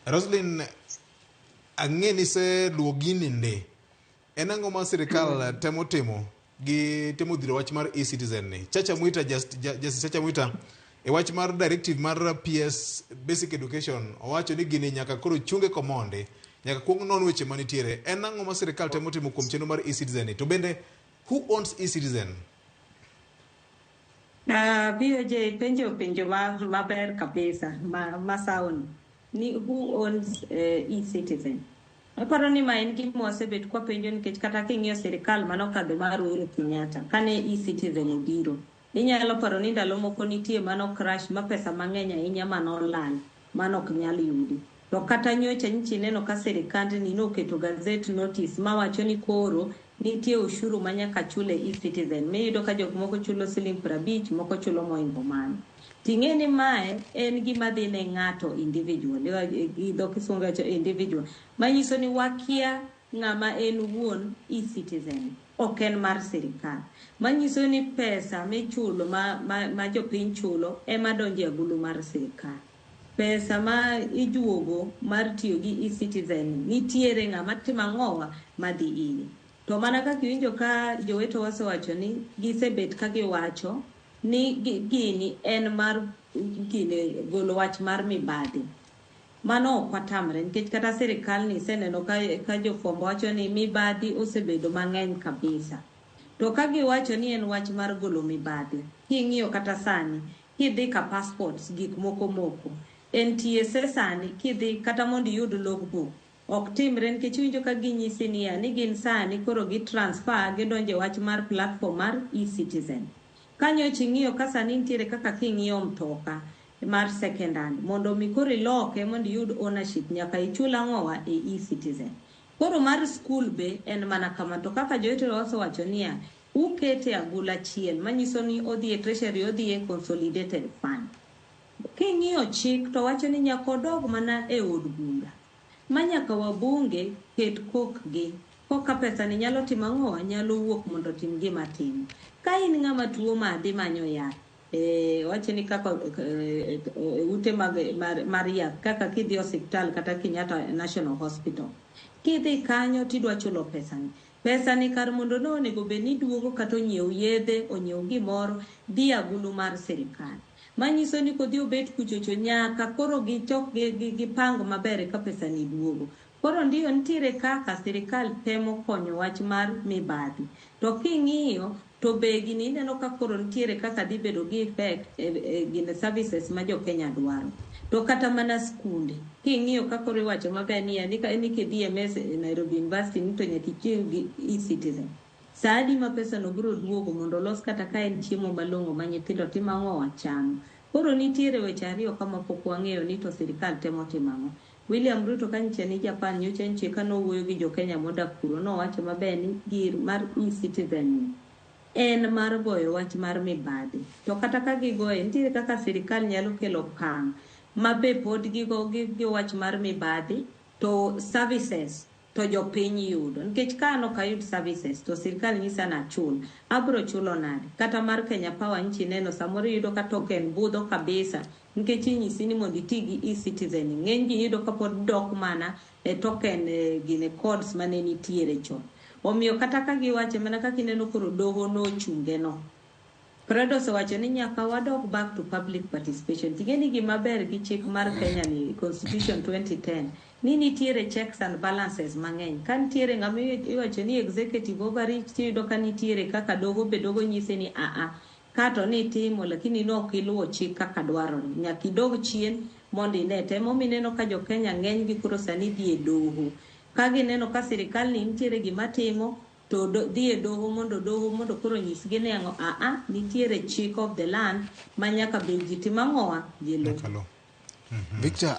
Roselyn, ang'eni se luogini nde. En ang'o ma sirikal temo timo gi temo dhiro wach mar eCitizen ni. Chacha Mwita Chacha Mwita e wach mar directive mar PS Basic Education owacho ni gini nyaka koro chunge komonde, nyaka kuong non weche manitiere. En ang'o ma sirikal temo timo kuom chenro mar eCitizen ni. To bende who owns eCitizen? BOJ penjo maber kabisa ma sound ni who owns eCitizen. Aparo ni ma en gima osebet kwa penjo nikech kata king'iyo sirikal manokadho mar Uhuru Kenyatta kane eCitizen obiro. Inyalo paro ni ndalo moko nitie mano crash ma pesa mang'eny ahinya manolal manok nyal yudi. To kata nyocha nchi neno ka sirikand ni noketo gazette notice mawacho ni koro nitie ushuru manyaka chule eCitizen. Miyudo ka jok moko chulo Sh50, moko chulo moingo mano. Ting'e ni mae en gima dhi ne ng'ato individual, dho kisungu wacho individual. Manyiso ni wakia ng'ama en wuon eCitizen, ok en mar sirikal. Manyiso ni pesa michulo ma jopiny chulo ema donjo e agulu mar sirikal. Pesa ma ijuogo mar tiyo gi eCitizen nitiere ng'ama timo ang'owa madhi ire. To mana kaka iwinjo ka joweto wasewacho ni gisebet ka giwacho ni gini en mar gini golo wach mar mibadhi. Mano ok watamre nikech kata sirikal ni iseneno ka jofwambo wacho ni mibadhi osebedo mang'eny kabisa. To ka giwacho ni en wach mar golo mibadhi, king'iyo kata sani, kidhi ka passports gik moko NTSA sani kidhi kata mondo iyud logbook ok timre nikech winjo ka ginyisi ni gin sani koro gi transfer gidonje wach mar platform mar eCitizen. Kanyo ching'iyo ka sani nitiere kaka king'iyo mtoka mar second hand mondo mi koro iloke mondo iyud ownership nyaka ichul ang'owa e eCitizen. Koro mar school be en mana kama, to kaka joweto wasewacho niya ukete agula achiel manyiso ni odhi e treasury, odhi e consolidated fund. King'iyo chik to wacho ni nyaka odog mana e od bura manyaka wabunge ket kokgi koka pesa ni nyalo timo ang'owa, nyalo wuok mondo tim gima timo. Ka in ng'ama tuo madhi manyo yath, wacho ni kaka ute mar yath kaka kidhi hospital kata Kenyatta National Hospital, kidhi kanyo tidwa chulo pesa ni kar mondo no onego bed ni duogo kata onyiew yedhe, onyiew gimoro, dhi agulu mar sirikal. Manyiso ni kodhi obet kuchocho nyaka koro gipang maber ka pesa ni duogo. Koro ndiyo nitiere kaka sirikal temo konyo wach mar mibadhi. To king'iyo to be gini ineno ka koro nitiere kaka dhi bedo gi effect gine services ma jo Kenya dwaro. To kata mana skunde, king'iyo ka koro iwacho maber ni kidhi e Nairobi University nito nyaka ichiw gi eCitizen. Saadi ma pesa no biro duogo mondo los kata ka en chiemo malong'o ma nyithindo timo ang'owa chamo. Koro nitiere weche ariyo kama pok wang'eyo ni to sirikal temo timo ang'o. William Ruto kanyicha ni Japan nyocha nchi ka nowuoyo gi jo Kenya modak kuro nowacho maber ni gir mar eCitizen en mar goyo wach mar mibadhi. To kata ka gigoye nitiere kaka sirikal nyalo kelo pang mabe pod gigo wach mar mibadhi to services to jopiny yudo. Nikech ka no ka yud services to sirikal nyisa na chul, abro chulo nade. Kata mar Kenya Power nchi neno samoro yudo ka token budho kabisa nikech inyisi ni mondo iti gi eCitizen. Ng'eny ji yudo ka pod dok mana e token gine codes mane nitiere chon. Omiyo kata ka giwache mana kaka ineno koro doho no chunge no. Credo osewacho ni nyaka wadog back to public participation. Tigeni gima ber gi chik mar Kenya ni Constitution 2010 ni nitiere checks and balances mang'eny. Ka nitiere ng'ama iwacho ni executive overreach, tiyudo ka nitiere kaka dogo nyise ni kato ni timo lakini no kiluwo chik kaka dwarore. Nyaka idog chien mondo ine. Temo mineno ka jo Kenya ng'eny gi koro sani dhi e doho. Ka gineno ka sirikal ni nitiere gima timo to dhi e doho mondo koro nyisgi ni nitiere chick of the land ma nyaka be ji timo ang'owa gi lo. Victor,